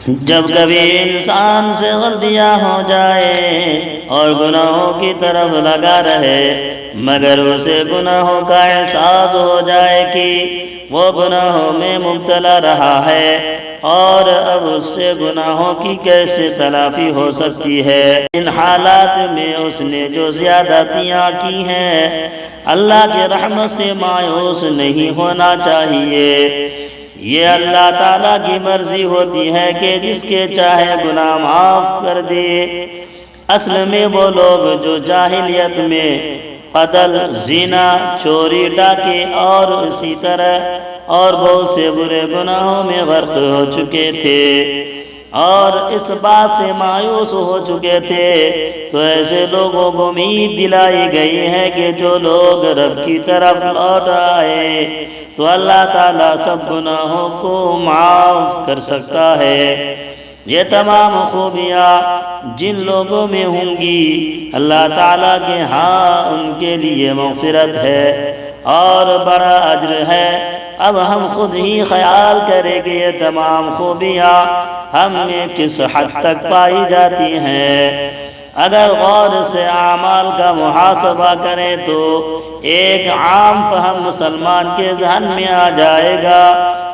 جب کبھی انسان سے غلطیاں ہو جائے اور گناہوں کی طرف لگا رہے مگر اسے گناہوں کا احساس ہو جائے کہ وہ گناہوں میں مبتلا رہا ہے اور اب اس سے گناہوں کی کیسے تلافی ہو سکتی ہے، ان حالات میں اس نے جو زیادتیاں کی ہیں اللہ کی رحمت سے مایوس نہیں ہونا چاہیے۔ یہ اللہ تعالیٰ کی مرضی ہوتی ہے کہ جس کے چاہے گناہ معاف کر دے۔ اصل میں وہ لوگ جو جاہلیت میں قتل، زنا، چوری، ڈاکے اور اسی طرح اور بہت سے برے گناہوں میں غرق ہو چکے تھے اور اس بات سے مایوس ہو چکے تھے، تو ایسے لوگوں کو امید دلائی گئی ہے کہ جو لوگ رب کی طرف لوٹ آئے تو اللہ تعالیٰ سب گناہوں کو معاف کر سکتا ہے۔ یہ تمام خوبیاں جن لوگوں میں ہوں گی اللہ تعالیٰ کے ہاں ان کے لیے مغفرت ہے اور بڑا اجر ہے۔ اب ہم خود ہی خیال کریں کہ یہ تمام خوبیاں ہم میں کس حد تک پائی جاتی ہیں۔ اگر غور سے اعمال کا محاسبہ کریں تو ایک عام فہم مسلمان کے ذہن میں آ جائے گا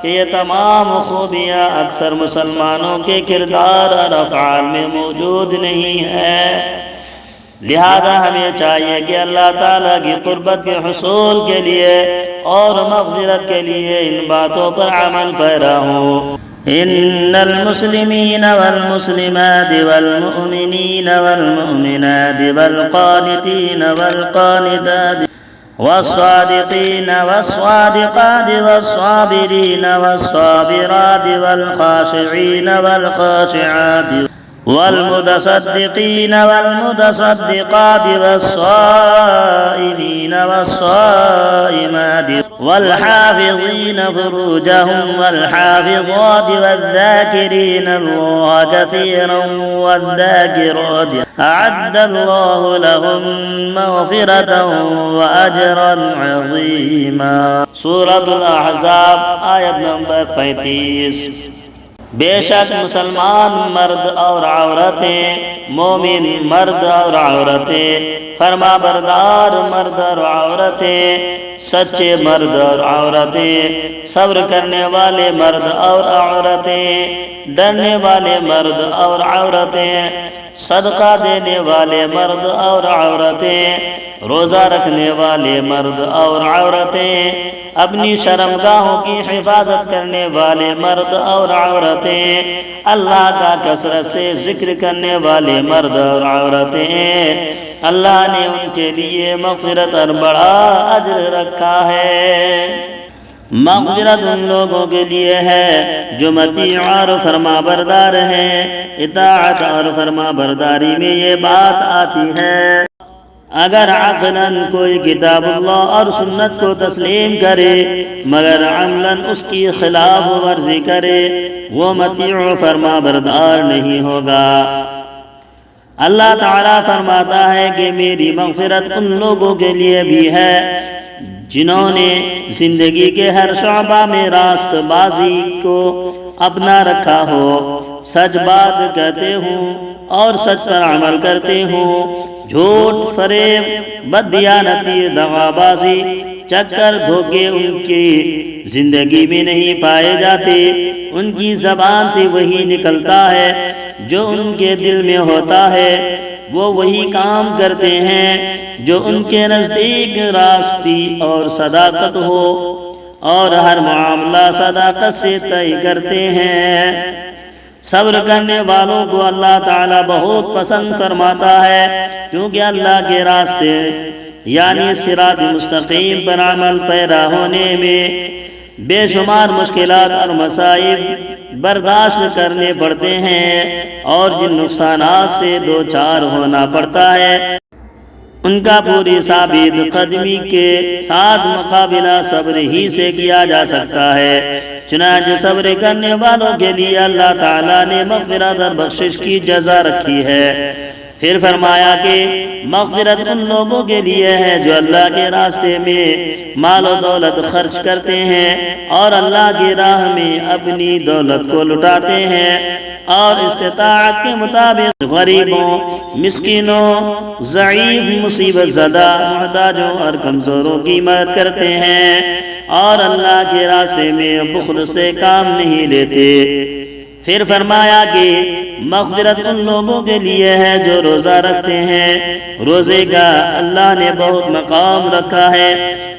کہ یہ تمام خوبیاں اکثر مسلمانوں کے کردار اور افعال میں موجود نہیں ہیں۔ لہذا ہمیں چاہیے کہ اللہ تعالیٰ کی قربت کے حصول کے لیے اور مغفرت کے لیے ان باتوں پر عمل پیرا ہوں۔ ان المسلمین والمسلمات والمؤمنین والمؤمنات والقانتین والقانتات والصادقین والصادقات والصابرین والصابرات والخاشعین والخاشعات والمتصدقین والمتصدقات والصائمین والصائمات والحافظین فروجهم والحافظات والذاکرین اللہ کثیرا والذاکرات اعد اللہ لهم مغفرتا واجرا عظیما۔ سورۃ الاحزاب آیت نمبر 35۔ بے شک مسلمان مرد اور عورتیں، مومن مرد اور عورتیں، فرما بردار مرد اور عورتیں، سچے مرد اور عورتیں، صبر کرنے والے مرد اور عورتیں، ڈرنے والے مرد اور عورتیں، صدقہ دینے والے مرد اور عورتیں، روزہ رکھنے والے مرد اور عورتیں، اپنی شرمگاہوں کی حفاظت کرنے والے مرد اور عورتیں، اللہ کا کثرت سے ذکر کرنے والے مرد اور عورتیں، اللہ نے ان کے لیے مغفرت اور بڑا اجر رکھا ہے۔ مغفرت ان لوگوں کے لیے ہے جو مطیع اور فرما بردار ہیں۔ اطاعت اور فرما برداری میں یہ بات آتی ہے، اگر عقلاً کوئی کتاب اللہ اور سنت کو تسلیم کرے مگر عملاً اس کی خلاف ورزی کرے وہ مطیع و فرما بردار نہیں ہوگا۔ اللہ تعالیٰ فرماتا ہے کہ میری مغفرت ان لوگوں کے لیے بھی ہے جنہوں نے زندگی کے ہر شعبہ میں راست بازی کو اپنا رکھا ہو، سچ بات کہتے ہوں اور سچ پر عمل کرتے ہوں، جھوٹ، فریب، بددیانتی، دغا بازی، چکر، دھوکے ان کی زندگی میں نہیں پائے جاتے۔ ان کی زبان سے وہی نکلتا ہے جو ان کے دل میں ہوتا ہے، وہ وہی کام کرتے ہیں جو ان کے نزدیک راستی اور صداقت ہو، اور ہر معاملہ صداقت سے طے کرتے ہیں۔ صبر کرنے والوں کو اللہ تعالیٰ بہت پسند فرماتا ہے، کیونکہ اللہ کے راستے یعنی صراط مستقیم پر عمل پیرا ہونے میں بے شمار مشکلات اور مصائب برداشت کرنے پڑتے ہیں، اور جن نقصانات سے دوچار ہونا پڑتا ہے ان کا پوری ثابت قدمی کے ساتھ مقابلہ صبر ہی سے کیا جا سکتا ہے۔ چنانچہ صبر کرنے والوں کے لیے اللہ تعالیٰ نے مغفرت اور بخشش کی جزا رکھی ہے۔ پھر فرمایا کہ مغفرت ان لوگوں کے لیے ہے جو اللہ کے راستے میں مال و دولت خرچ کرتے ہیں اور اللہ کی راہ میں اپنی دولت کو لٹاتے ہیں، اور استطاعت کے مطابق غریبوں، مسکینوں، ضعیف، مصیبت زدہ، محتاجوں اور کمزوروں کی مدد کرتے ہیں، اور اللہ کے راستے میں بخل سے کام نہیں لیتے۔ پھر فرمایا کہ مغفرت ان لوگوں کے لیے ہے جو روزہ رکھتے ہیں۔ روزے کا اللہ نے بہت مقام رکھا ہے۔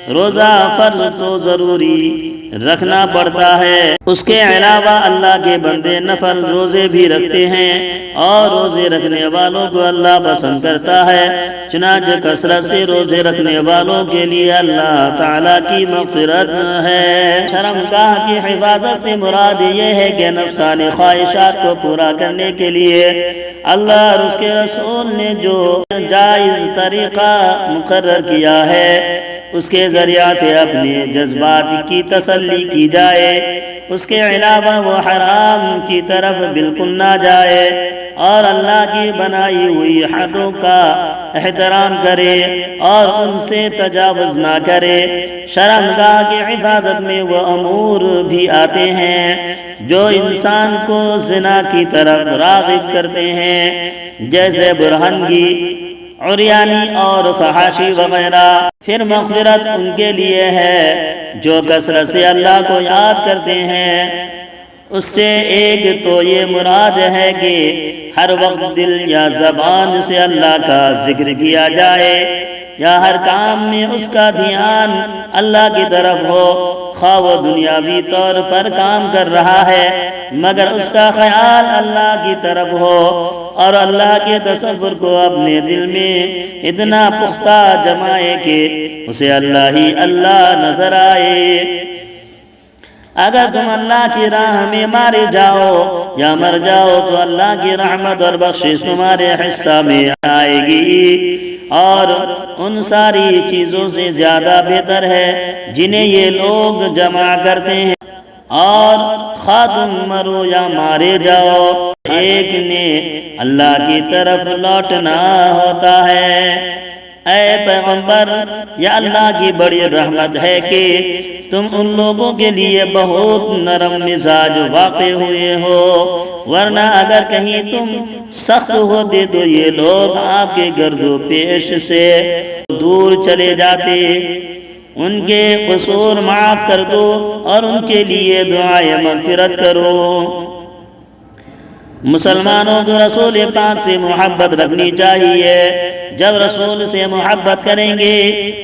روزہ فرض تو ضروری رکھنا پڑتا ہے، اس کے علاوہ اللہ کے بندے نفل روزے بھی رکھتے ہیں، اور روزے رکھنے والوں کو اللہ پسند کرتا ہے۔ چنانچہ کثرت سے روزے رکھنے والوں کے لیے اللہ تعالیٰ کی مغفرت ہے۔ شرمگاہ کی حفاظت سے مراد یہ ہے کہ نفسانی خواہشات کو پورا کرنے کے لیے اللہ اور اس کے رسول نے جو جائز طریقہ مقرر کیا ہے اس کے ذریعہ سے اپنے جذبات کی تسلی کی جائے، اس کے علاوہ وہ حرام کی طرف بالکل نہ جائے، اور اللہ کی بنائی ہوئی حدوں کا احترام کرے اور ان سے تجاوز نہ کرے۔ شرمگاہ کی حفاظت میں وہ امور بھی آتے ہیں جو انسان کو زنا کی طرف راغب کرتے ہیں، جیسے برہنگی، عریانی اور فحاشی وغیرہ۔ پھر مغفرت ان کے لیے ہے جو کثرت سے اللہ کو یاد کرتے ہیں۔ اس سے ایک تو یہ مراد ہے کہ ہر وقت دل یا زبان سے اللہ کا ذکر کیا جائے، یا ہر کام میں اس کا دھیان اللہ کی طرف ہو، خواہ وہ دنیاوی طور پر کام کر رہا ہے مگر اس کا خیال اللہ کی طرف ہو، اور اللہ کے تصور کو اپنے دل میں اتنا پختہ جمائے کہ اسے اللہ ہی اللہ نظر آئے۔ اگر تم اللہ کی راہ میں مارے جاؤ یا مر جاؤ تو اللہ کی رحمت اور بخشش تمہارے حصہ میں آئے گی، اور ان ساری چیزوں سے زیادہ بہتر ہے جنہیں یہ لوگ جمع کرتے ہیں، اور خواہ تم مرو یا مارے جاؤ ایک نے اللہ کی طرف لوٹنا ہوتا ہے۔ اے پیغمبر، یا اللہ کی بڑی رحمت ہے کہ تم ان لوگوں کے لیے بہت نرم مزاج واقع ہوئے ہو، ورنہ اگر کہیں تم سخت ہوتے تو یہ لوگ آپ کے گرد و پیش سے دور چلے جاتے۔ ان کے قصور معاف کر دو اور ان کے لیے دعائے مغفرت کرو۔ مسلمانوں کو رسول پاک سے محبت رکھنی چاہیے۔ جب رسول سے محبت کریں گے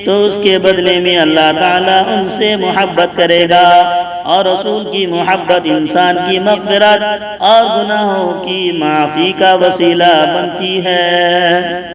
تو اس کے بدلے میں اللہ تعالیٰ ان سے محبت کرے گا، اور رسول کی محبت انسان کی مغفرت اور گناہوں کی معافی کا وسیلہ بنتی ہے۔